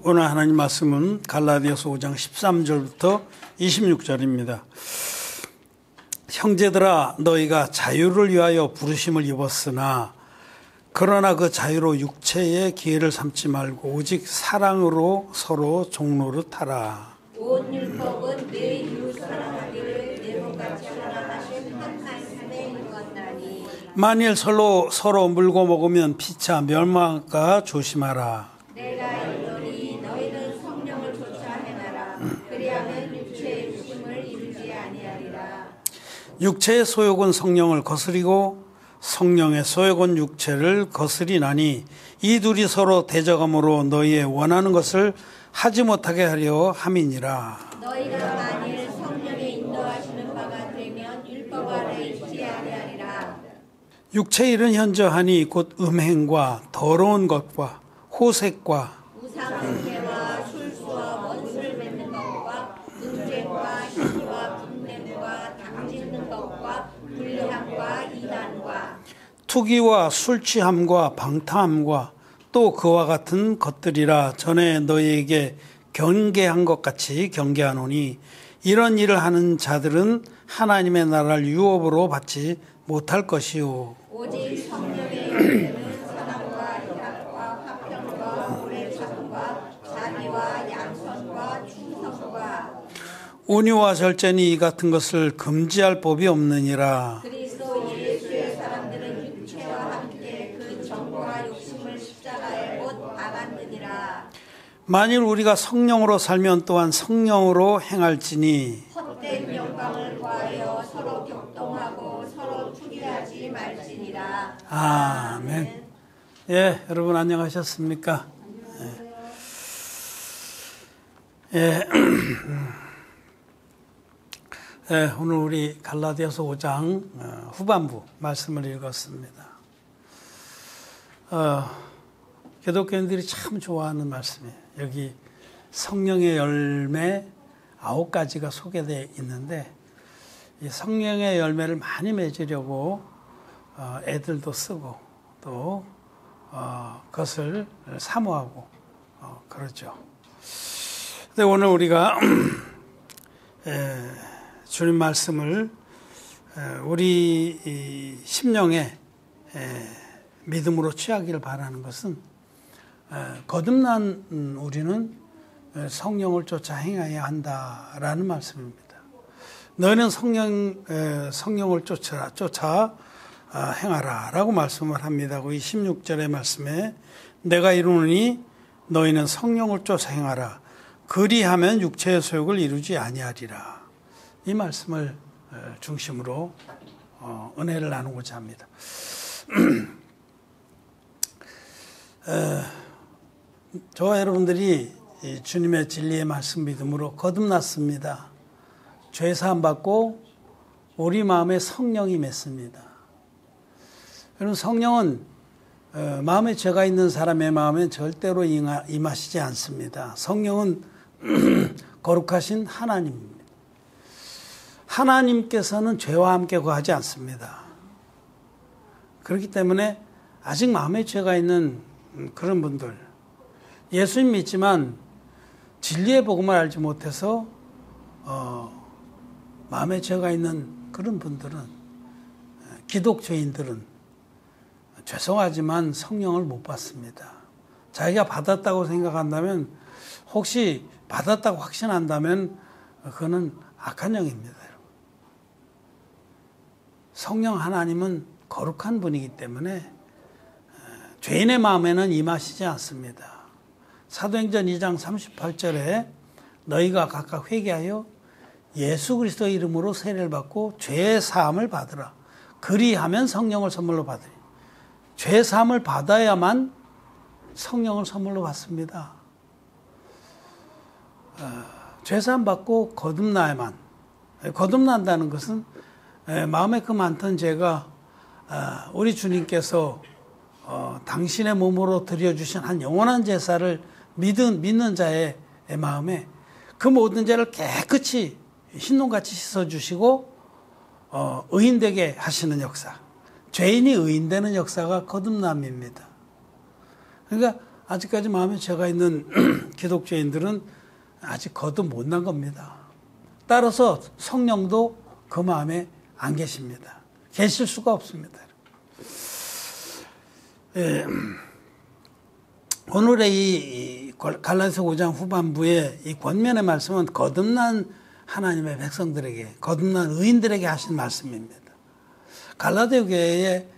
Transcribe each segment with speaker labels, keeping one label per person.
Speaker 1: 오늘 하나님 말씀은 갈라디아서 5장 13절부터 26절입니다. 형제들아, 너희가 자유를 위하여 부르심을 입었으나 그러나 그 자유로 육체의 기회를 삼지 말고 오직 사랑으로 서로 종노릇하라.
Speaker 2: 온 율법은 내 이웃 사랑하기를 내 몸같이 사랑하신 한 말씀에 이루었나니
Speaker 1: 만일 서로 물고 먹으면 피차 멸망할까 조심하라.
Speaker 2: 내가 이르노니 너희는 성령을 좇아 행하라. 그리하면 육체의 욕심을 이루지 아니하리라.
Speaker 1: 육체의 소욕은 성령을 거스리고 성령의 소욕은 육체를 거스리나니 이 둘이 서로 대적함으로 너희의 원하는 것을 하지 못하게 하려 함이니라.
Speaker 2: 너희가 만일 성령의 인도하시는 바가 되면 율법 아래 있지 아니하리라.
Speaker 1: 육체의 일은 현저하니 곧 음행과 더러운 것과 호색과
Speaker 2: 우상숭배와 술수와 원수를 맺는 것과 분쟁과 시기와 분냄과 당짓는 것과 불량과 이단과
Speaker 1: 투기와 술취함과 방탕함과 또 그와 같은 것들이라. 전에 너희에게 경계한 것 같이 경계하노니 이런 일을 하는 자들은 하나님의 나라를 유업으로 받지 못할 것이요
Speaker 2: 오직 성령의 열매는 사랑과 희락과 화평과 오래 참음과 자비와 양선과 충성과
Speaker 1: 온유와 절제니 이 같은 것을 금지할 법이 없느니라.
Speaker 2: 그리스도 예수의 사람들은 육체와 함께 그 정과 욕심을 십자가에 못 박았느니라.
Speaker 1: 만일 우리가 성령으로 살면 또한 성령으로 행할지니
Speaker 2: 헛된 영광을 구하여 서로 격동하고 서로 투기하지 말지니라.
Speaker 1: 아멘. 예, 여러분 안녕하셨습니까? 예. 예, 오늘 우리 갈라디아서 5장 후반부 말씀을 읽었습니다. 기독교인들이 참 좋아하는 말씀이에요. 여기 성령의 열매 9가지가 소개되어 있는데 이 성령의 열매를 많이 맺으려고 애들도 쓰고 또 그것을 사모하고 그러죠. 근데 오늘 우리가 주님 말씀을 우리 심령에 믿음으로 취하기를 바라는 것은 거듭난 우리는 성령을 쫓아 행해야 한다라는 말씀입니다. 너는 성령을 쫓아 행하라 라고 말씀을 합니다. 이 16절의 말씀에 내가 이루노니 너희는 성령을 쫓아 행하라. 그리하면 육체의 소욕을 이루지 아니하리라. 이 말씀을 중심으로 은혜를 나누고자 합니다. 저와 여러분들이 주님의 진리의 말씀 믿음으로 거듭났습니다. 죄 사함 받고 우리 마음에 성령이 맺습니다. 여러분, 성령은 마음에 죄가 있는 사람의 마음엔 절대로 임하시지 않습니다. 성령은 거룩하신 하나님입니다. 하나님께서는 죄와 함께 거하지 않습니다. 그렇기 때문에 아직 마음에 죄가 있는 그런 분들, 예수님 믿지만 진리의 복음을 알지 못해서 마음에 죄가 있는 그런 분들은, 기독교인들은 죄송하지만 성령을 못 받습니다. 자기가 받았다고 생각한다면, 혹시 받았다고 확신한다면 그거는 악한 영입니다. 성령 하나님은 거룩한 분이기 때문에 죄인의 마음에는 임하시지 않습니다. 사도행전 2장 38절에 너희가 각각 회개하여 예수 그리스도의 이름으로 세례를 받고 죄 사함을 받으라. 그리하면 성령을 선물로 받으리. 죄 사함을 받아야만 성령을 선물로 받습니다. 죄 사함 받고 거듭나야만. 거듭난다는 것은 마음에 그 많던 죄가 우리 주님께서 당신의 몸으로 드려주신 한 영원한 제사를 믿는 자의 마음에 그 모든 죄를 깨끗이 흰놈같이 씻어주시고 의인되게 하시는 역사, 죄인이 의인되는 역사가 거듭남입니다. 그러니까 아직까지 마음에 죄가 있는 기독교인들은 아직 거듭 못 난 겁니다. 따라서 성령도 그 마음에 안 계십니다. 계실 수가 없습니다. 오늘의 이 갈라디아서 5장 후반부의 이 권면의 말씀은 거듭난 하나님의 백성들에게, 거듭난 의인들에게 하신 말씀입니다. 갈라디아 교회에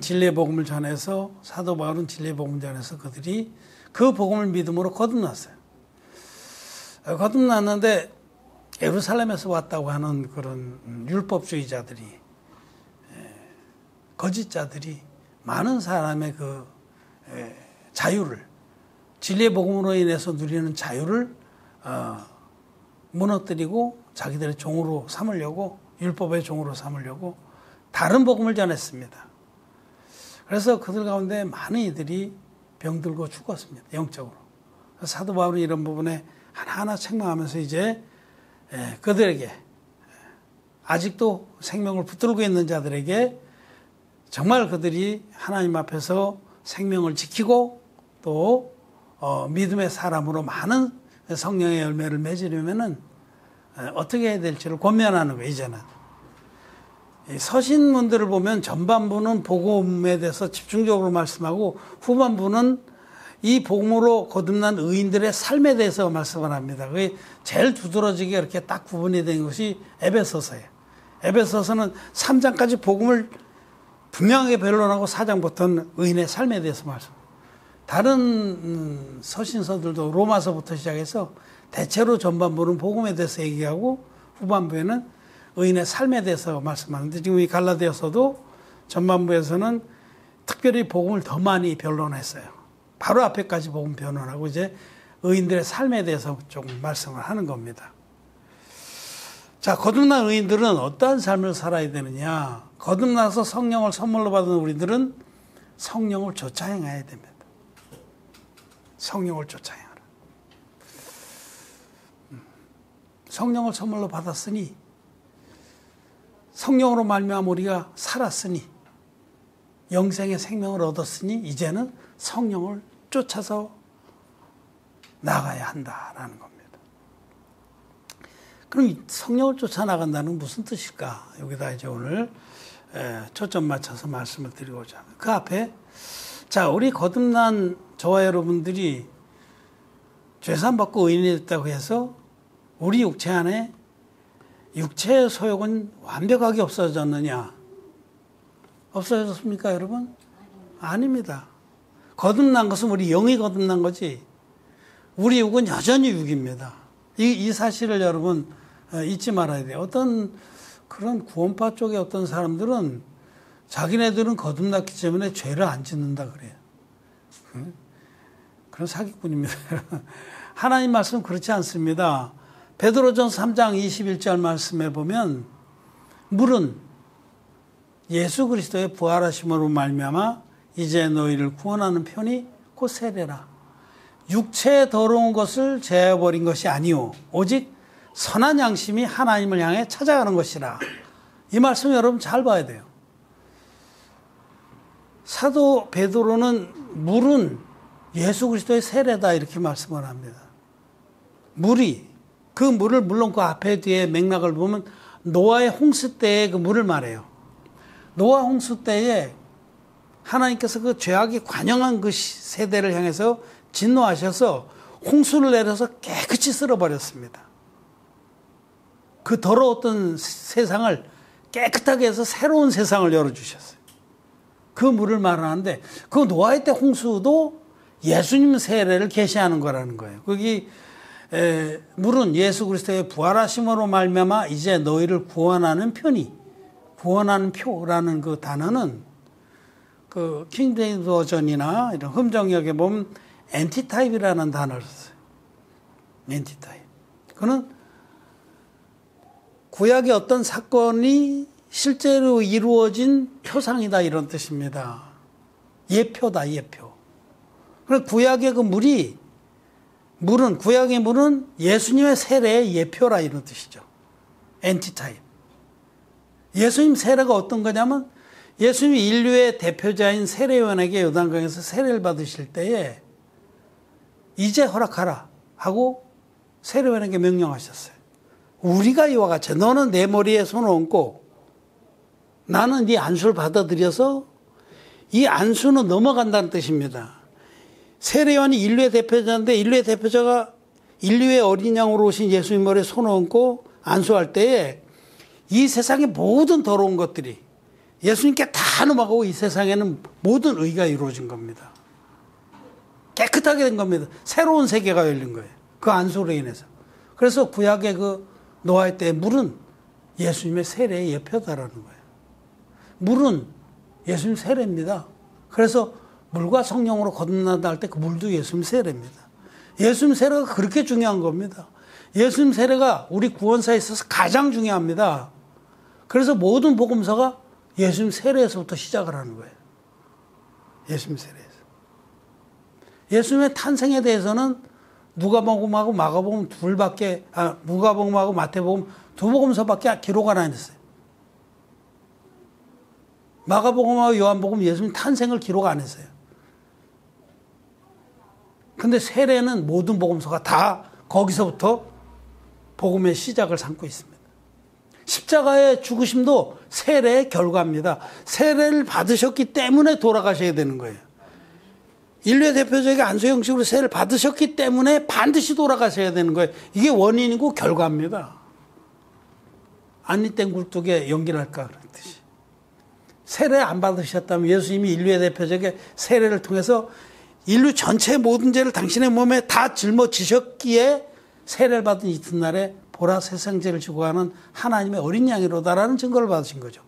Speaker 1: 진리의 복음을 전해서, 사도 바울은 진리의 복음을 전해서 그들이 그 복음을 믿음으로 거듭났어요. 거듭났는데 예루살렘에서 왔다고 하는 그런 율법주의자들이, 거짓자들이 많은 사람의 그 자유를, 진리의 복음으로 인해서 누리는 자유를 무너뜨리고 자기들의 종으로 삼으려고, 율법의 종으로 삼으려고 다른 복음을 전했습니다. 그래서 그들 가운데 많은 이들이 병들고 죽었습니다. 영적으로. 사도 바울은 이런 부분에 하나하나 책망하면서 이제 그들에게, 아직도 생명을 붙들고 있는 자들에게 정말 그들이 하나님 앞에서 생명을 지키고 또 믿음의 사람으로 많은 성령의 열매를 맺으려면은 어떻게 해야 될지를 권면하는 거예요. 이제는 서신문들을 보면 전반부는 복음에 대해서 집중적으로 말씀하고 후반부는 이 복음으로 거듭난 의인들의 삶에 대해서 말씀을 합니다. 그게 제일 두드러지게 이렇게 딱 구분이 된 것이 에베소서예요. 에베소서는 3장까지 복음을 분명하게 변론하고 4장부터는 의인의 삶에 대해서 말씀. 다른 서신서들도 로마서부터 시작해서 대체로 전반부는 복음에 대해서 얘기하고 후반부에는 의인의 삶에 대해서 말씀하는데, 지금 이 갈라디아서도 전반부에서는 특별히 복음을 더 많이 변론했어요. 바로 앞에까지 복음 변론하고 이제 의인들의 삶에 대해서 조금 말씀을 하는 겁니다. 자, 거듭난 의인들은 어떠한 삶을 살아야 되느냐? 거듭나서 성령을 선물로 받은 우리들은 성령을 쫓아 행해야 됩니다. 성령을 쫓아 행하라. 성령을 선물로 받았으니, 성령으로 말미암아 우리가 살았으니, 영생의 생명을 얻었으니 이제는 성령을 쫓아서 나가야 한다라는 겁니다. 그럼 성령을 쫓아 나간다는 무슨 뜻일까? 여기다 이제 오늘 초점 맞춰서 말씀을 드리고자 합니다. 그 앞에, 자, 우리 거듭난 저와 여러분들이 죄산 받고 의인이 됐다고 해서 우리 육체 안에 육체의 소욕은 완벽하게 없어졌느냐? 없어졌습니까, 여러분? 아닙니다. 거듭난 것은 우리 영이 거듭난 거지, 우리 육은 여전히 육입니다. 이 사실을 여러분 잊지 말아야 돼요. 어떤 그런 구원파 쪽의 어떤 사람들은 자기네들은 거듭났기 때문에 죄를 안 짓는다 그래요. 그런 사기꾼입니다. 하나님 말씀은 그렇지 않습니다. 베드로전서 3장 21절 말씀에 보면 물은 예수 그리스도의 부활하심으로 말미암아 이제 너희를 구원하는 편이 곧 세례라. 육체의 더러운 것을 제어버린 것이 아니오 오직 선한 양심이 하나님을 향해 찾아가는 것이라. 이 말씀 여러분 잘 봐야 돼요. 사도 베드로는 물은 예수 그리스도의 세례다 이렇게 말씀을 합니다. 물이, 그 물을 물론 그 앞에 뒤에 맥락을 보면 노아의 홍수 때의 그 물을 말해요. 노아 홍수 때에 하나님께서 그 죄악이 관영한 그 세대를 향해서 진노하셔서 홍수를 내려서 깨끗이 쓸어버렸습니다. 그 더러웠던 세상을 깨끗하게 해서 새로운 세상을 열어주셨어요. 그 물을 말하는데 그 노아의 때 홍수도 예수님 세례를 계시하는 거라는 거예요. 거기 물은 예수 그리스도의 부활하심으로 말미암아 이제 너희를 구원하는 편이, 구원하는 표라는 그 단어는 그 킹제임스 버전이나 이런 흠정역에 보면 엔티타입이라는 단어를 썼어요. 엔티타입. 그는 구약의 어떤 사건이 실제로 이루어진 표상이다 이런 뜻입니다. 예표다, 예표. 그래서 구약의 그 물은 구약의 물은 예수님의 세례의 예표라 이런 뜻이죠. 엔티타입. 예수님 세례가 어떤 거냐면 예수님이 인류의 대표자인 세례요한에게 요단강에서 세례를 받으실 때에 이제 허락하라 하고 세례요한에게 명령하셨어요. 우리가 이와 같이 너는 내 머리에 손을 얹고 나는 네 안수를 받아들여서 이 안수는 넘어간다는 뜻입니다. 세례요한이 인류의 대표자인데 인류의 대표자가 인류의 어린 양으로 오신 예수님 머리에 손을 얹고 안수할 때에 이 세상의 모든 더러운 것들이 예수님께 다 넘어가고 이 세상에는 모든 의가 이루어진 겁니다. 깨끗하게 된 겁니다. 새로운 세계가 열린 거예요. 그 안수로 인해서. 그래서 구약의 그 노아의 때 물은 예수님의 세례의 예표다라는 거예요. 물은 예수님 세례입니다. 그래서 물과 성령으로 거듭난다 할 때 그 물도 예수님 세례입니다. 예수님 세례가 그렇게 중요한 겁니다. 예수님 세례가 우리 구원사에 있어서 가장 중요합니다. 그래서 모든 복음서가 예수님 세례에서부터 시작을 하는 거예요. 예수님 세례에서. 예수님의 탄생에 대해서는 누가복음하고 마가복음 누가복음하고 마태복음 두 복음서밖에 기록 안 했어요. 마가복음하고 요한복음 예수님 탄생을 기록 안 했어요. 근데 세례는 모든 복음서가 다 거기서부터 복음의 시작을 삼고 있습니다. 십자가의 죽으심도 세례의 결과입니다. 세례를 받으셨기 때문에 돌아가셔야 되는 거예요. 인류의 대표적인 안수 형식으로 세례를 받으셨기 때문에 반드시 돌아가셔야 되는 거예요. 이게 원인이고 결과입니다. 안리땡 굴뚝에 연기를 할까 그런 뜻이. 세례 안 받으셨다면 예수님이 인류의 대표적인 세례를 통해서 인류 전체의 모든 죄를 당신의 몸에 다 짊어지셨기에 세례를 받은 이튿날에 보라 세상죄를 지고 가는 하나님의 어린 양이로다라는 증거를 받으신 거죠.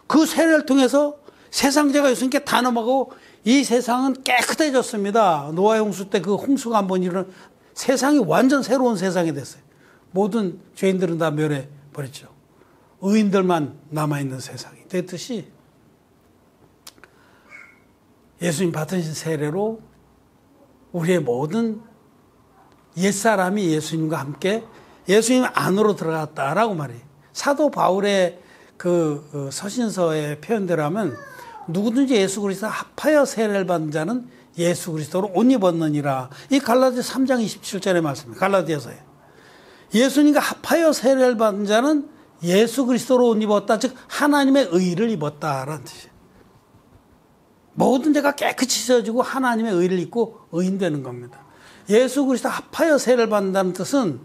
Speaker 1: 그 세례를 통해서 세상죄가 예수님께 다 넘어가고 이 세상은 깨끗해졌습니다. 노아의 홍수 때 그 홍수가 한번 일어나 세상이 완전 새로운 세상이 됐어요. 모든 죄인들은 다 멸해 버렸죠. 의인들만 남아있는 세상이 됐듯이 예수님 받으신 세례로 우리의 모든 옛사람이 예수님과 함께 예수님 안으로 들어갔다라고 말해요. 사도 바울의 그 서신서의 표현대로 하면 누구든지 예수 그리스도 합하여 세례를 받은 자는 예수 그리스도로 옷 입었느니라. 이 갈라디아 3장 27절의 말씀입니다. 갈라디아서에. 예수님과 합하여 세례를 받은 자는 예수 그리스도로 옷 입었다. 즉 하나님의 의를 입었다라는 뜻이에요. 모든 죄가 깨끗이 씻어지고 하나님의 의를 입고 의인 되는 겁니다. 예수 그리스도 합하여 세례를 받는다는 뜻은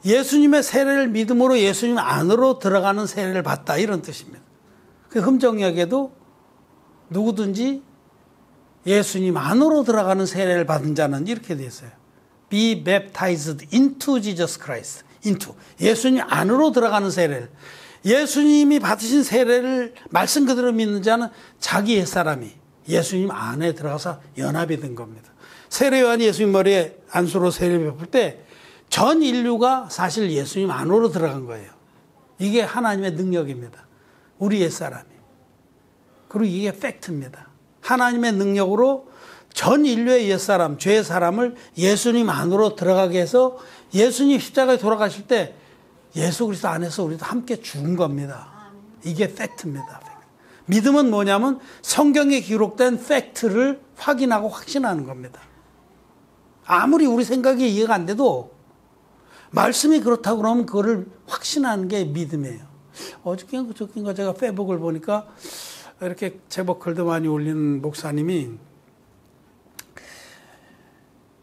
Speaker 1: 예수님의 세례를 믿음으로 예수님 안으로 들어가는 세례를 받다 이런 뜻입니다. 그 흠정역에도 누구든지 예수님 안으로 들어가는 세례를 받은 자는 이렇게 되어 있어요. Be baptized into Jesus Christ. into. 예수님 안으로 들어가는 세례를. 예수님이 받으신 세례를 말씀 그대로 믿는 자는 자기 옛사람이 예수님 안에 들어가서 연합이 된 겁니다. 세례요한이 예수님 머리에 안수로 세례를 베풀 때 전 인류가 사실 예수님 안으로 들어간 거예요. 이게 하나님의 능력입니다. 우리 옛사람이. 그리고 이게 팩트입니다. 하나님의 능력으로 전 인류의 옛사람, 죄의 사람을 예수님 안으로 들어가게 해서 예수님 십자가에 돌아가실 때 예수 그리스도 안에서 우리도 함께 죽은 겁니다. 이게 팩트입니다. 믿음은 뭐냐면 성경에 기록된 팩트를 확인하고 확신하는 겁니다. 아무리 우리 생각이 이해가 안 돼도 말씀이 그렇다고 그러면 그거를 확신하는 게 믿음이에요. 어저께인가 제가 페이북을 보니까 이렇게 제목 글도 많이 올리는 목사님이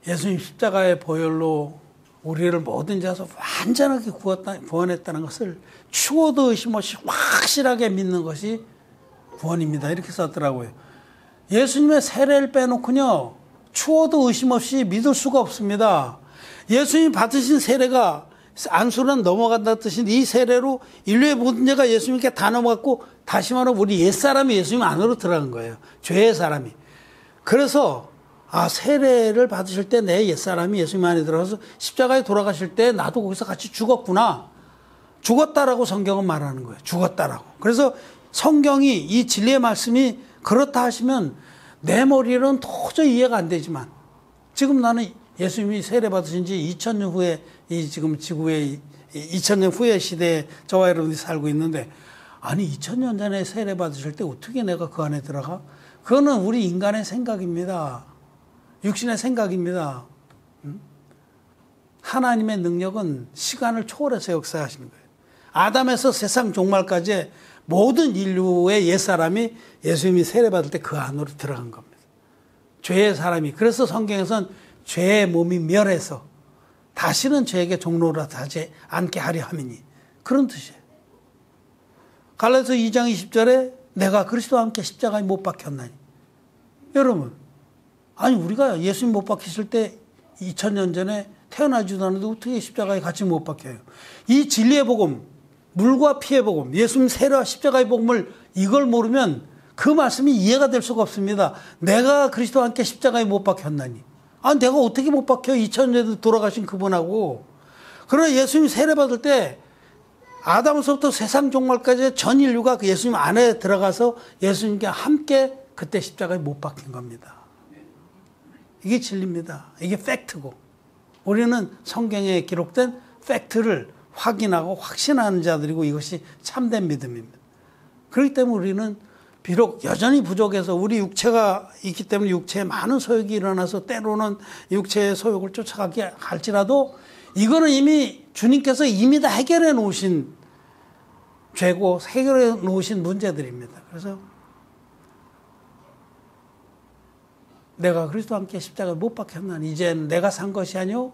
Speaker 1: 예수님 십자가의 보혈로 우리를 모든 죄에서 완전하게 구원했다는 것을 추호도 의심 없이 확실하게 믿는 것이 구원입니다. 이렇게 썼더라고요. 예수님의 세례를 빼놓고요. 추호도 의심 없이 믿을 수가 없습니다. 예수님이 받으신 세례가 안수는 넘어간다는 뜻인데 이 세례로 인류의 모든 죄가 예수님께 다 넘어갔고 다시 말하면 우리 옛사람이 예수님 안으로 들어간 거예요. 죄의 사람이. 그래서 세례를 받으실 때 내 옛사람이 예수님 안에 들어가서 십자가에 돌아가실 때 나도 거기서 같이 죽었구나. 죽었다라고 성경은 말하는 거예요. 죽었다라고. 그래서 성경이 이 진리의 말씀이 그렇다 하시면 내 머리로는 도저히 이해가 안 되지만 지금 나는 예수님이 세례 받으신 지 2000년 후에 이 지금 지구의 2000년 후의 시대에 저와 여러분이 살고 있는데 아니 2000년 전에 세례 받으실 때 어떻게 내가 그 안에 들어가? 그거는 우리 인간의 생각입니다. 육신의 생각입니다. 하나님의 능력은 시간을 초월해서 역사하시는 거예요. 아담에서 세상 종말까지 모든 인류의 옛사람이 예수님이 세례받을 때 그 안으로 들어간 겁니다. 죄의 사람이. 그래서 성경에서는 죄의 몸이 멸해서 다시는 죄에게 종로라 하지 않게 하려 함이니. 그런 뜻이에요. 갈라디아서 2장 20절에 내가 그리스도와 함께 십자가에 못 박혔나니. 여러분, 아니 우리가 예수님 못 박히실 때 2000년 전에 태어나지도 않았는데 어떻게 십자가에 같이 못 박혀요? 이 진리의 복음, 물과 피의 복음, 예수님 세례와 십자가의 복음을 이걸 모르면 그 말씀이 이해가 될 수가 없습니다. 내가 그리스도와 함께 십자가에 못 박혔나니. 아, 내가 어떻게 못 박혀? 2000년 전에 돌아가신 그분하고. 그러나 예수님 세례받을 때 아담에서부터 세상 종말까지 전 인류가 그 예수님 안에 들어가서 예수님과 함께 그때 십자가에 못 박힌 겁니다. 이게 진리입니다. 이게 팩트고. 우리는 성경에 기록된 팩트를 확인하고 확신하는 자들이고 이것이 참된 믿음입니다. 그렇기 때문에 우리는 비록 여전히 부족해서 우리 육체가 있기 때문에 육체에 많은 소욕이 일어나서 때로는 육체의 소욕을 쫓아가게 할지라도 이거는 이미 주님께서 이미 다 해결해 놓으신 죄고 해결해 놓으신 문제들입니다. 그래서 내가 그리스도와 함께 십자가에 못 박혔나니 이제는 내가 산 것이 아니오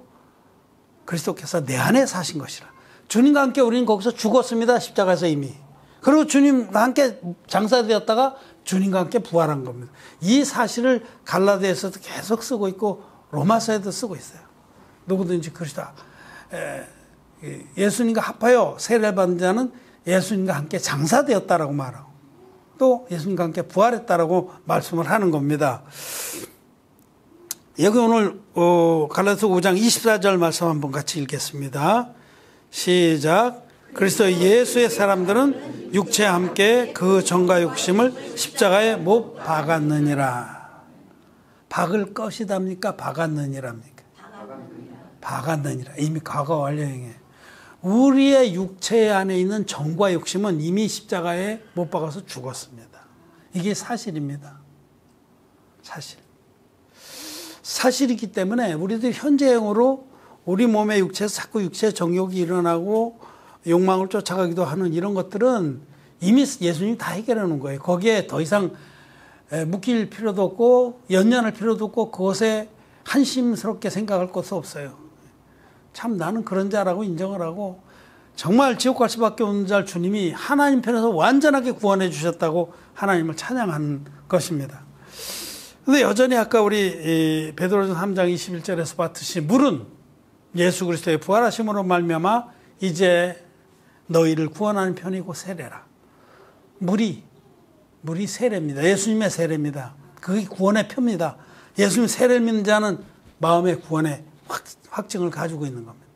Speaker 1: 그리스도께서 내 안에 사신 것이라. 주님과 함께 우리는 거기서 죽었습니다. 십자가에서 이미. 그리고 주님과 함께 장사되었다가 주님과 함께 부활한 겁니다. 이 사실을 갈라디아서도 계속 쓰고 있고 로마서에도 쓰고 있어요. 누구든지 그리스도 예수님과 합하여 세례를 받은 자는 예수님과 함께 장사되었다라고 말하고 또 예수님과 함께 부활했다라고 말씀을 하는 겁니다. 여기 오늘 갈라디아서 5장 24절 말씀 한번 같이 읽겠습니다. 시작. 그리스도 예수의 사람들은 육체와 함께 그 정과 욕심을 십자가에 못 박았느니라. 박을 것이답니까? 박았느니랍니까? 박았느니라. 이미 과거 완료형이에요. 우리의 육체 안에 있는 정과 욕심은 이미 십자가에 못 박아서 죽었습니다. 이게 사실입니다. 사실이기 때문에 우리들이 현재형으로 우리 몸의 육체에서 자꾸 육체의 정욕이 일어나고 욕망을 쫓아가기도 하는 이런 것들은 이미 예수님이 다 해결해 놓은 거예요. 거기에 더 이상 묶일 필요도 없고 연연할 필요도 없고 그것에 한심스럽게 생각할 것도 없어요. 참 나는 그런 자라고 인정을 하고 정말 지옥 갈 수밖에 없는 자 주님이 하나님 편에서 완전하게 구원해 주셨다고 하나님을 찬양하는 것입니다. 그런데 여전히 아까 우리 베드로전서 3장 21절에서 봤듯이 물은 예수 그리스도의 부활하심으로 말미암아 이제 너희를 구원하는 편이고 세례라. 물이 세례입니다. 예수님의 세례입니다. 그게 구원의 표입니다. 예수님 세례를 믿는 자는 마음의 구원의 확증을 가지고 있는 겁니다.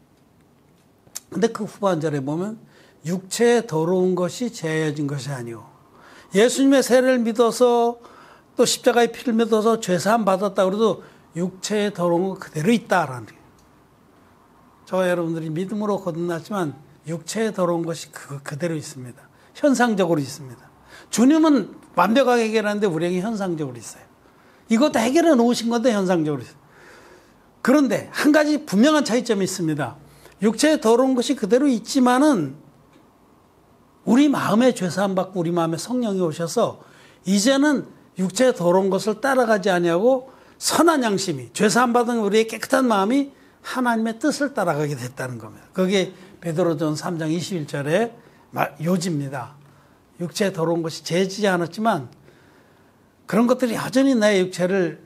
Speaker 1: 근데 그 후반절에 보면 육체에 더러운 것이 제해진 것이 아니오. 예수님의 세례를 믿어서 또 십자가의 피를 믿어서 죄사함 받았다 그래도 육체에 더러운 거 그대로 있다라는 거예요. 저와 여러분들이 믿음으로 거듭났지만 육체에 더러운 것이 그대로 있습니다. 현상적으로 있습니다. 주님은 완벽하게 해결하는데 우리에게 현상적으로 있어요. 이것도 해결해 놓으신 건데 현상적으로 있어요. 그런데 한 가지 분명한 차이점이 있습니다. 육체에 더러운 것이 그대로 있지만은 우리 마음에 죄사함 받고 우리 마음에 성령이 오셔서 이제는 육체에 더러운 것을 따라가지 아니하고 선한 양심이 죄사함 받은 우리의 깨끗한 마음이 하나님의 뜻을 따라가게 됐다는 겁니다. 그게 베드로전서 3장 21절의 요지입니다. 육체에 더러운 것이 제지지 않았지만 그런 것들이 여전히 나의 육체를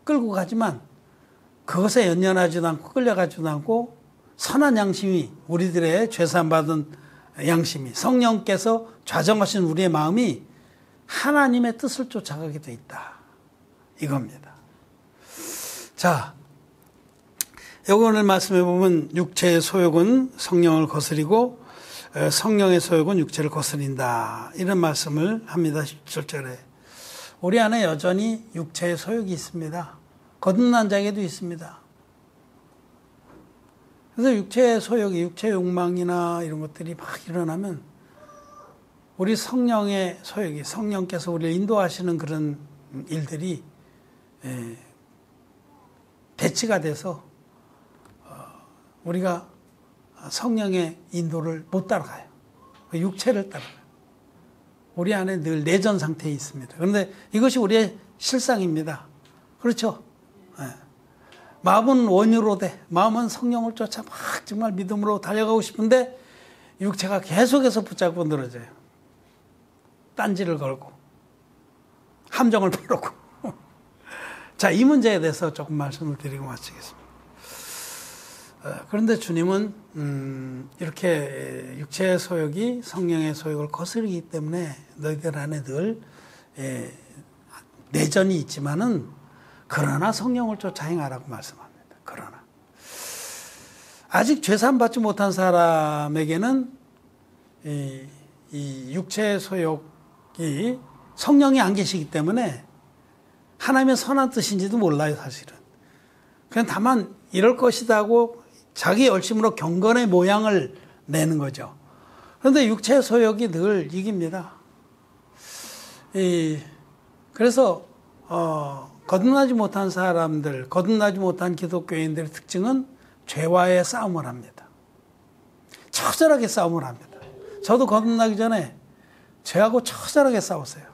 Speaker 1: 끌고 가지만 그것에 연연하지도 않고 끌려가지도 않고 선한 양심이 우리들의 죄사함 받은 양심이 성령께서 좌정하신 우리의 마음이 하나님의 뜻을 쫓아가게 돼 있다. 이겁니다. 자, 여기 오늘 말씀해 보면 육체의 소욕은 성령을 거스리고 성령의 소욕은 육체를 거스린다. 이런 말씀을 합니다. 17절에. 우리 안에 여전히 육체의 소욕이 있습니다. 거듭난 자에게도 있습니다. 그래서 육체의 소욕이, 육체의 욕망이나 이런 것들이 막 일어나면 우리 성령의 소욕이, 성령께서 우리를 인도하시는 그런 일들이 대치가 돼서 우리가 성령의 인도를 못 따라가요. 육체를 따라가요. 우리 안에 늘 내전 상태에 있습니다. 그런데 이것이 우리의 실상입니다. 그렇죠? 네. 마음은 원유로 돼. 마음은 성령을 쫓아 막 정말 믿음으로 달려가고 싶은데 육체가 계속해서 붙잡고 늘어져요. 딴지를 걸고 함정을 부르고. 자, 이 문제에 대해서 조금 말씀을 드리고 마치겠습니다. 그런데 주님은 이렇게 육체의 소욕이 성령의 소욕을 거스르기 때문에 너희들 안에 늘 내전이 있지만은 그러나 성령을 쫓아 행하라고 말씀합니다. 그러나 아직 죄산 받지 못한 사람에게는 이 육체의 소욕이 성령이 안 계시기 때문에 하나님의 선한 뜻인지도 몰라요, 사실은. 그냥 다만 이럴 것이다 하고 자기 열심으로 경건의 모양을 내는 거죠. 그런데 육체의 소욕이 늘 이깁니다. 그래서 거듭나지 못한 사람들, 거듭나지 못한 기독교인들의 특징은 죄와의 싸움을 합니다. 처절하게 싸움을 합니다. 저도 거듭나기 전에 죄하고 처절하게 싸웠어요.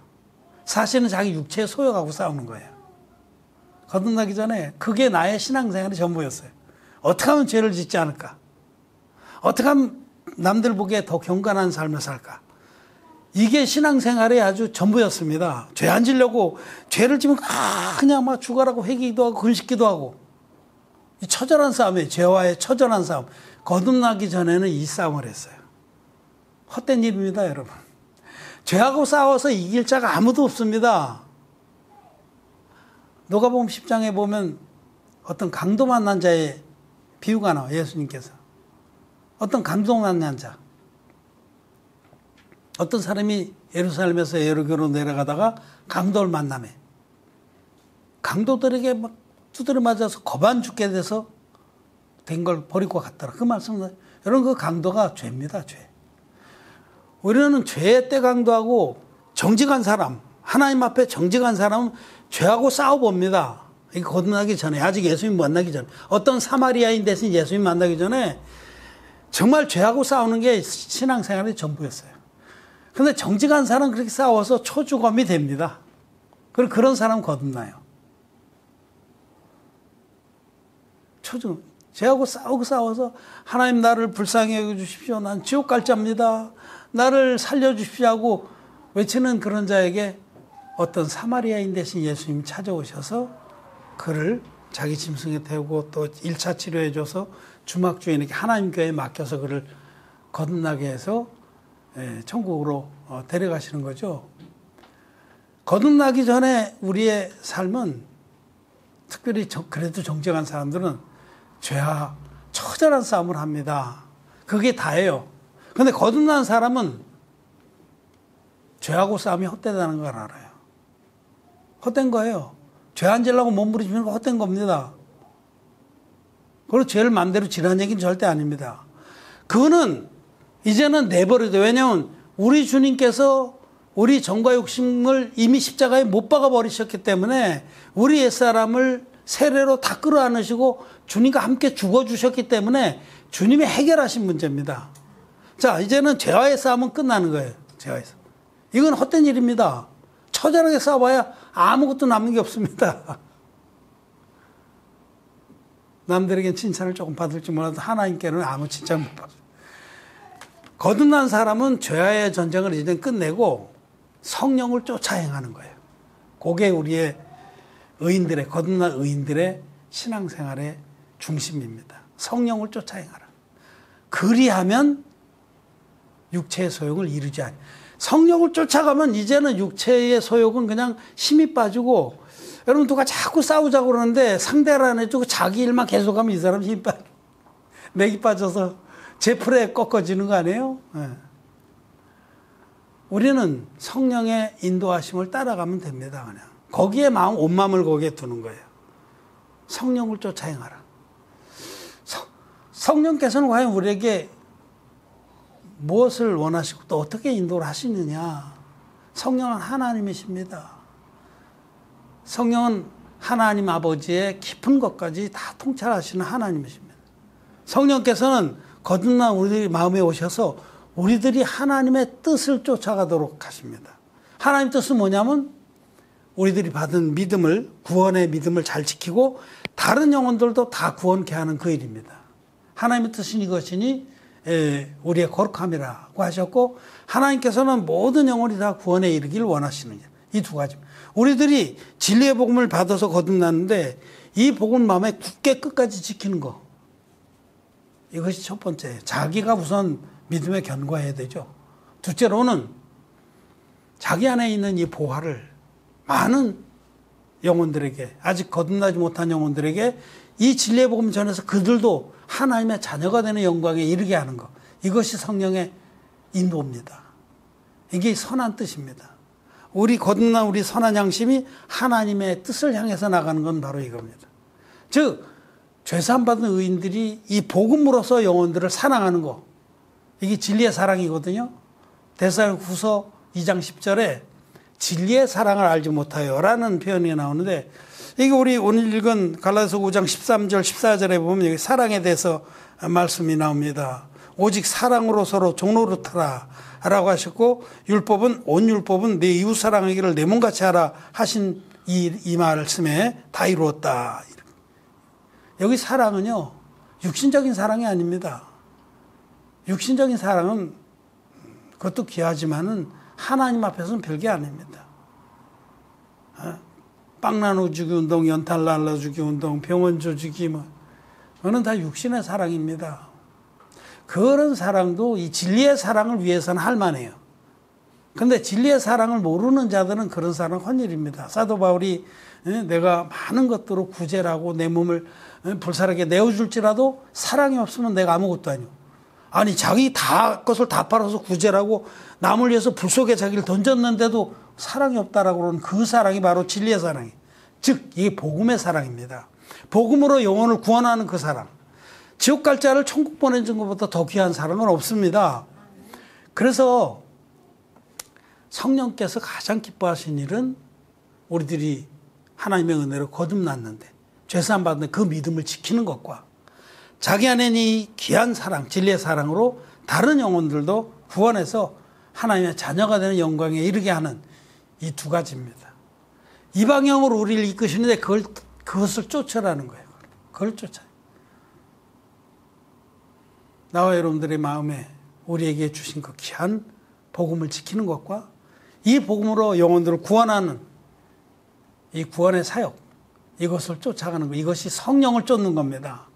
Speaker 1: 사실은 자기 육체의 소욕하고 싸우는 거예요. 거듭나기 전에 그게 나의 신앙생활의 전부였어요. 어떻게 하면 죄를 짓지 않을까? 어떻게 하면 남들 보기에 더 경건한 삶을 살까? 이게 신앙생활의 아주 전부였습니다. 죄 안 지려고 죄를 지면 그냥 막 죽어라고 회개기도 하고 금식기도 하고 이 처절한 싸움이에요. 죄와의 처절한 싸움. 거듭나기 전에는 이 싸움을 했어요. 헛된 일입니다, 여러분. 죄하고 싸워서 이길 자가 아무도 없습니다. 누가복음 10장에 보면 어떤 강도 만난 자의 비유가 나와요. 예수님께서. 어떤 강도 만난 자. 어떤 사람이 예루살렘에서 예루교로 내려가다가 강도를 만나매. 강도들에게 막 두드려 맞아서 거반 죽게 돼서 된 걸 버리고 갔더라. 그 말씀은 여러분 그 강도가 죄입니다. 죄. 우리는 죄의 때 강도하고 정직한 사람, 하나님 앞에 정직한 사람은 죄하고 싸워봅니다. 이게 거듭나기 전에, 아직 예수님 만나기 전에, 어떤 사마리아인 대신 예수님 만나기 전에 정말 죄하고 싸우는 게 신앙생활의 전부였어요. 그런데 정직한 사람은 그렇게 싸워서 초주검이 됩니다. 그리고 그런 사람은 거듭나요. 초주검. 죄하고 싸워서 하나님 나를 불쌍히 여겨주십시오. 난 지옥 갈 자입니다. 나를 살려주십시오 하고 외치는 그런 자에게 어떤 사마리아인 대신 예수님이 찾아오셔서 그를 자기 짐승에 태우고 또 1차 치료해줘서 주막 주인에게 하나님 교회에 맡겨서 그를 거듭나게 해서 천국으로 데려가시는 거죠. 거듭나기 전에 우리의 삶은 특별히 그래도 정직한 사람들은 죄와 처절한 싸움을 합니다. 그게 다예요. 그런데 거듭난 사람은 죄하고 싸움이 헛되다는 걸 알아요. 헛된 거예요. 죄 안 지려고 몸부림치는 거 헛된 겁니다. 그리고 죄를 마음대로 지라는 얘기는 절대 아닙니다. 그거는 이제는 내버려둬. 왜냐하면 우리 주님께서 우리 정과 욕심을 이미 십자가에 못 박아 버리셨기 때문에 우리 옛사람을 세례로 다 끌어안으시고 주님과 함께 죽어주셨기 때문에 주님이 해결하신 문제입니다. 자, 이제는 죄와의 싸움은 끝나는 거예요. 죄와의 싸움. 이건 헛된 일입니다. 처절하게 싸워봐야 아무것도 남는 게 없습니다. 남들에겐 칭찬을 조금 받을지 몰라도 하나님께는 아무 칭찬 못 받아요. 거듭난 사람은 죄와의 전쟁을 이제 끝내고 성령을 쫓아 행하는 거예요. 그게 우리의 의인들의, 거듭난 의인들의 신앙생활의 중심입니다. 성령을 쫓아 행하라. 그리하면 육체의 소욕을 이루지 않아요. 성령을 쫓아가면 이제는 육체의 소욕은 그냥 힘이 빠지고, 여러분 누가 자꾸 싸우자고 그러는데 상대를 안 해주고 자기 일만 계속하면 이 사람 힘이 빠져. 맥이 빠져서 제 풀에 꺾어지는 거 아니에요? 네. 우리는 성령의 인도하심을 따라가면 됩니다. 그냥. 거기에 온 마음을 거기에 두는 거예요. 성령을 쫓아 행하라. 성령께서는 과연 우리에게 무엇을 원하시고 또 어떻게 인도를 하시느냐. 성령은 하나님이십니다. 성령은 하나님 아버지의 깊은 것까지 다 통찰하시는 하나님이십니다. 성령께서는 거듭난 우리들 마음에 오셔서 우리들이 하나님의 뜻을 쫓아가도록 하십니다. 하나님 뜻은 뭐냐면 우리들이 받은 믿음을, 구원의 믿음을 잘 지키고 다른 영혼들도 다 구원케 하는 그 일입니다. 하나님의 뜻은 이것이니 우리의 거룩함이라고 하셨고, 하나님께서는 모든 영혼이 다 구원에 이르기를 원하시는 이 두 가지. 우리들이 진리의 복음을 받아서 거듭났는데 이 복음 마음에 굳게 끝까지 지키는 거, 이것이 첫 번째. 자기가 우선 믿음에 견고해야 되죠. 둘째로는 자기 안에 있는 이 보화를 많은 영혼들에게, 아직 거듭나지 못한 영혼들에게 이 진리의 복음 전해서 그들도 하나님의 자녀가 되는 영광에 이르게 하는 것, 이것이 성령의 인도입니다. 이게 선한 뜻입니다. 우리 거듭난 우리 선한 양심이 하나님의 뜻을 향해서 나가는 건 바로 이겁니다. 즉 죄사함 받은 의인들이 이 복음으로서 영혼들을 사랑하는 것, 이게 진리의 사랑이거든요. 데살로니가후서 2장 10절에 진리의 사랑을 알지 못하여 라는 표현이 나오는데, 이게 우리 오늘 읽은 갈라디아서 5장 13절 14절에 보면 여기 사랑에 대해서 말씀이 나옵니다. 오직 사랑으로 서로 종노릇하라 라고 하셨고, 율법은 온 율법은 내 이웃 사랑하기를 내 몸같이 하라 하신 이 말씀에 다 이루었다. 여기 사랑은요, 육신적인 사랑이 아닙니다. 육신적인 사랑은 그것도 귀하지만은 하나님 앞에서는 별게 아닙니다. 빵 나눠주기 운동, 연탄 날라주기 운동, 병원 줘주기, 그거는 다 육신의 사랑입니다. 그런 사랑도 이 진리의 사랑을 위해서는 할 만해요. 그런데 진리의 사랑을 모르는 자들은 그런 사랑은 헛일입니다. 사도 바울이 내가 많은 것들로 구제라고 내 몸을 불살하게 내어줄지라도 사랑이 없으면 내가 아무것도 아니오. 아니 자기 것을 다 팔아서 구제라고 남을 위해서 불 속에 자기를 던졌는데도 사랑이 없다라고 그러는 그 사랑이 바로 진리의 사랑이에요. 즉 이게 복음의 사랑입니다. 복음으로 영혼을 구원하는 그 사랑. 지옥 갈 자를 천국 보내준 것보다 더 귀한 사랑은 없습니다. 그래서 성령께서 가장 기뻐하신 일은 우리들이 하나님의 은혜로 거듭났는데 죄사함 받는 그 믿음을 지키는 것과 자기 안에 이 귀한 사랑, 진리의 사랑으로 다른 영혼들도 구원해서 하나님의 자녀가 되는 영광에 이르게 하는 이 두 가지입니다. 이 방향으로 우리를 이끄시는데 그것을 쫓으라는 거예요. 그걸 쫓아요. 나와 여러분들의 마음에 우리에게 주신 그 귀한 복음을 지키는 것과 이 복음으로 영혼들을 구원하는 이 구원의 사역, 이것을 쫓아가는 것, 이것이 성령을 쫓는 겁니다.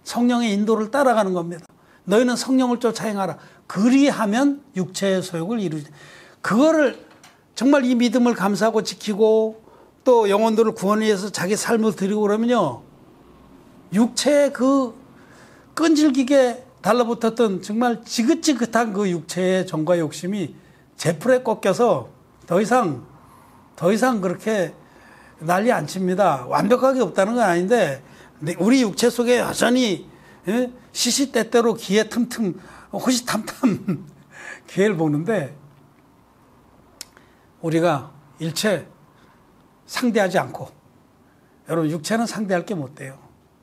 Speaker 1: 성령의 인도를 따라가는 겁니다. 너희는 성령을 쫓아 행하라. 그리하면 육체의 소욕을 이루지. 그거를 정말 이 믿음을 감사하고 지키고 또 영혼들을 구원하기 위해서 자기 삶을 드리고 그러면요, 육체의 그 끈질기게 달라붙었던 정말 지긋지긋한 그 육체의 정과 욕심이 제풀에 꺾여서 더 이상 그렇게 난리 안 칩니다. 완벽하게 없다는 건 아닌데 우리 육체 속에 여전히 시시때때로 기회 틈틈 호시탐탐 기회를 보는데 우리가 일체 상대하지 않고, 여러분 육체는 상대할 게 못 돼요.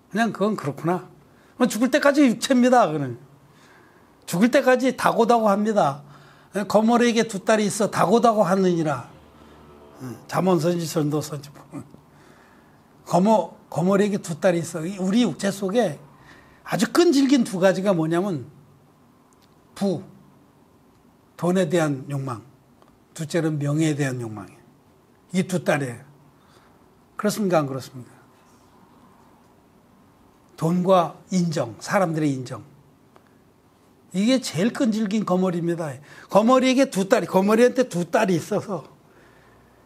Speaker 1: 그냥 그건 그렇구나. 죽을 때까지 육체입니다. 그는 죽을 때까지 다고다고 합니다. 거머리에게 두 딸이 있어 다고다고 하느니라. 잠언선지 전도선지 거머리에게 두 딸이 있어. 우리 육체 속에 아주 끈질긴 두 가지가 뭐냐면 돈에 대한 욕망, 둘째는 명예에 대한 욕망이에요. 이 두 딸이에요. 그렇습니까? 안 그렇습니까? 돈과 인정, 사람들의 인정. 이게 제일 끈질긴 거머리입니다. 거머리에게 거머리한테 두 딸이 있어서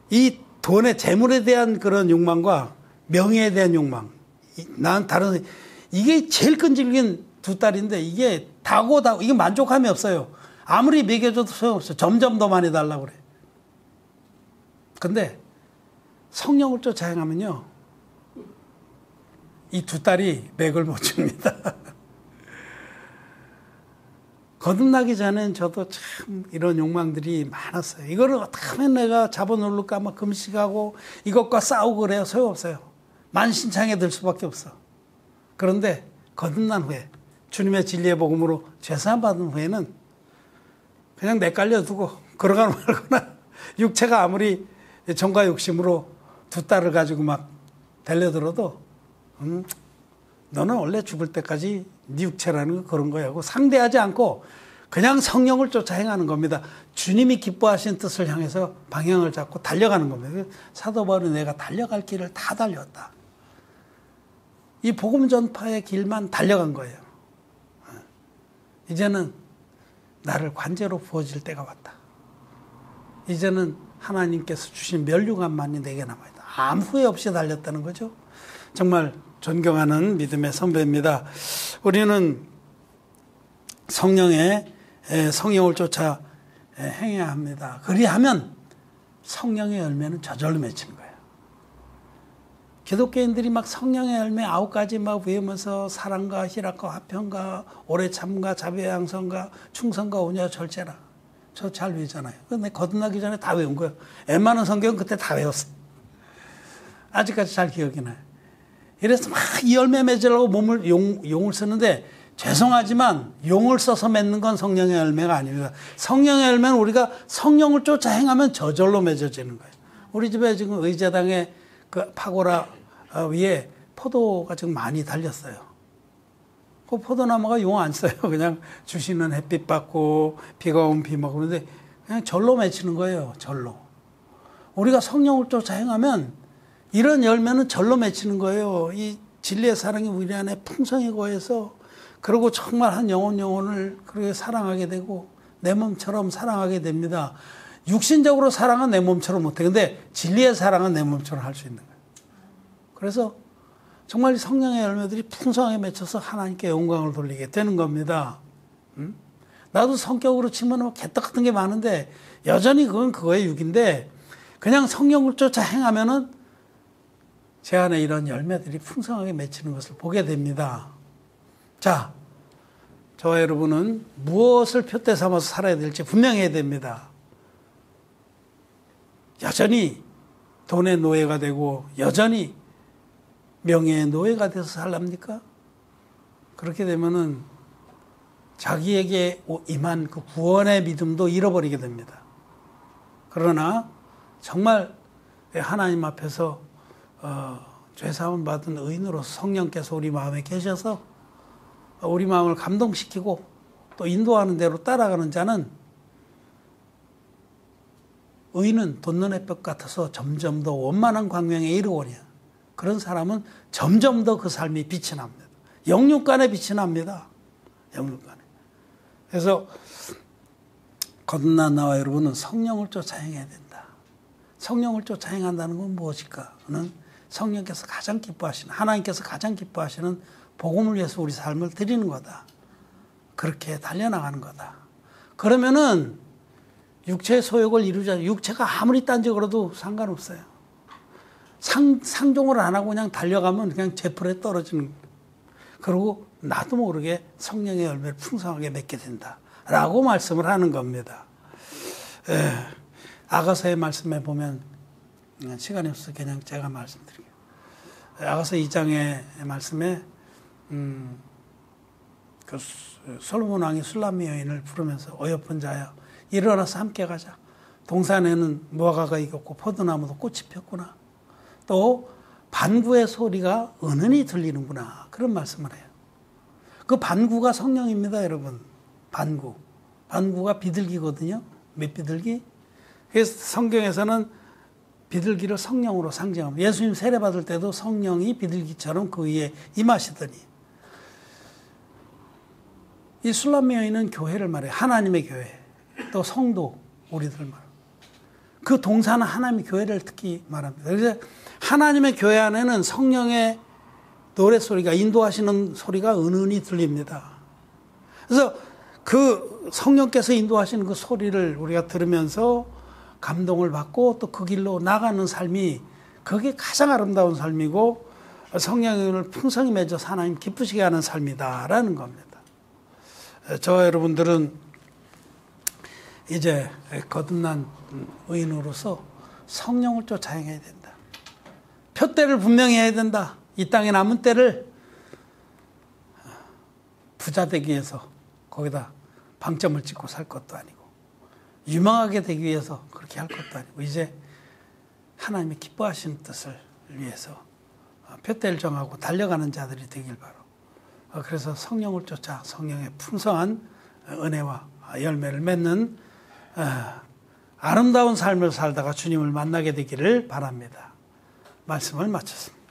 Speaker 1: 이 돈의 재물에 대한 그런 욕망과 명예에 대한 욕망, 이게 제일 끈질긴 두 딸인데 이게 이게 만족함이 없어요. 아무리 먹여줘도 소용없어요. 점점 더 많이 달라고 그래. 근데 성령을 쫓아 행하면요, 이 두 딸이 맥을 못 줍니다. 거듭나기 전엔 저도 참 이런 욕망들이 많았어요. 이거를 어떻게 하면 내가 잡아놓을까 막 금식하고 이것과 싸우고 그래요. 소용없어요. 만신창에 들 수밖에 없어. 그런데 거듭난 후에 주님의 진리의 복음으로 죄사함 받은 후에는 그냥 내깔려두고 걸어가는 말거나 육체가 아무리 정과 욕심으로 두 딸을 가지고 막 달려들어도 너는 원래 죽을 때까지 네 육체라는 거 그런 거야 하고 상대하지 않고 그냥 성령을 쫓아 행하는 겁니다. 주님이 기뻐하신 뜻을 향해서 방향을 잡고 달려가는 겁니다. 사도 바울이 내가 달려갈 길을 다 달렸다. 이 복음 전파의 길만 달려간 거예요. 이제는 나를 관제로 부어질 때가 왔다. 이제는 하나님께서 주신 면류관만이 내게 남아있다. 아무 후회 없이 달렸다는 거죠. 정말 존경하는 믿음의 선배입니다. 우리는 성령을 쫓아 행해야 합니다. 그리하면 성령의 열매는 저절로 맺히는 거예요. 기독교인들이 막 성령의 열매 9가지 막 외우면서 사랑과 희락과 화평과 오래 참과 자비와 양선과 충성과 온유와 절제라. 저 잘 외우잖아요. 근데 거듭나기 전에 다 외운 거예요. 웬만한 성경은 그때 다 외웠어요. 아직까지 잘 기억이 나요. 이래서 막 이 열매 맺으려고 용을 쓰는데 죄송하지만 용을 써서 맺는 건 성령의 열매가 아닙니다. 성령의 열매는 우리가 성령을 쫓아 행하면 저절로 맺어지는 거예요. 우리 집에 지금 의제당에 그 파고라 위에 포도가 지금 많이 달렸어요. 그 포도나무가 용 안 써요. 그냥 주시는 햇빛 받고 비가 오면 비 먹고 그런데 그냥 절로 맺히는 거예요. 절로. 우리가 성령을 쫓아 행하면 이런 열매는 절로 맺히는 거예요. 이 진리의 사랑이 우리 안에 풍성히 거해서 그리고 정말 한 영혼을 그렇게 사랑하게 되고 내 몸처럼 사랑하게 됩니다. 육신적으로 사랑은 내 몸처럼 못해. 근데 진리의 사랑은 내 몸처럼 할 수 있는 거예요. 그래서 정말 성령의 열매들이 풍성하게 맺혀서 하나님께 영광을 돌리게 되는 겁니다. 나도 성격으로 치면 개떡 같은 게 많은데 여전히 그건 그거의 육인데 그냥 성령을 쫓아 행하면은 제 안에 이런 열매들이 풍성하게 맺히는 것을 보게 됩니다. 자, 저와 여러분은 무엇을 표대 삼아서 살아야 될지 분명히 해야 됩니다. 여전히 돈의 노예가 되고 여전히 명예의 노예가 돼서 살랍니까? 그렇게 되면은 자기에게 임한 그 구원의 믿음도 잃어버리게 됩니다. 그러나 정말 하나님 앞에서 죄사함을 받은 의인으로서 성령께서 우리 마음에 계셔서 우리 마음을 감동시키고 또 인도하는 대로 따라가는 자는 의인은 돋는 햇볕 같아서 점점 더 원만한 광명에 이르거니와 그런 사람은 점점 더 그 삶이 빛이 납니다. 영육간에 빛이 납니다. 영육간에. 그래서 거듭난 나와 여러분은 성령을 쫓아 행해야 된다. 성령을 쫓아 행한다는 건 무엇일까는 성령께서 가장 기뻐하시는 하나님께서 가장 기뻐하시는 복음을 위해서 우리 삶을 드리는 거다. 그렇게 달려나가는 거다. 그러면은 육체의 소욕을 이루자. 육체가 아무리 딴짓거려도 상관없어요. 상종을 안 하고 그냥 달려가면 그냥 제풀에 떨어지는 거예요. 그리고 나도 모르게 성령의 열매를 풍성하게 맺게 된다라고 말씀을 하는 겁니다. 아가서의 말씀에 보면 시간이 없어서 그냥 제가 말씀드릴게요. 아가서 2장의 말씀에 그 솔로몬 왕이 술람미 여인을 부르면서 어여쁜 자야 일어나서 함께 가자. 동산에는 무화과가 익었고 포도나무도 꽃이 폈구나. 또 반구의 소리가 은은히 들리는구나. 그런 말씀을 해요. 그 반구가 성령입니다, 여러분. 반구. 반구가 비둘기거든요. 밑비둘기. 그래서 성경에서는 비둘기를 성령으로 상징합니다. 예수님 세례 받을 때도 성령이 비둘기처럼 그 위에 임하시더니 이 술람미 여인은 교회를 말해요. 하나님의 교회. 또 성도, 우리들 말합니다. 그 동사는 하나님의 교회를 특히 말합니다. 그래서 하나님의 교회 안에는 성령의 노랫소리가 인도하시는 소리가 은은히 들립니다. 그래서 그 성령께서 인도하시는 그 소리를 우리가 들으면서 감동을 받고 또 그 길로 나가는 삶이 그게 가장 아름다운 삶이고 성령을 풍성히 맺어서 하나님 기쁘시게 하는 삶이다라는 겁니다. 저와 여러분들은 이제 거듭난 의인으로서 성령을 쫓아 행해야 된다. 표대를 분명히 해야 된다. 이 땅에 남은 때를 부자 되기 위해서 거기다 방점을 찍고 살 것도 아니고 유명하게 되기 위해서 그렇게 할 것도 아니고 이제 하나님이 기뻐하시는 뜻을 위해서 표대를 정하고 달려가는 자들이 되길 바라. 그래서 성령을 쫓아 성령의 풍성한 은혜와 열매를 맺는 아름다운 삶을 살다가 주님을 만나게 되기를 바랍니다. 말씀을 마쳤습니다.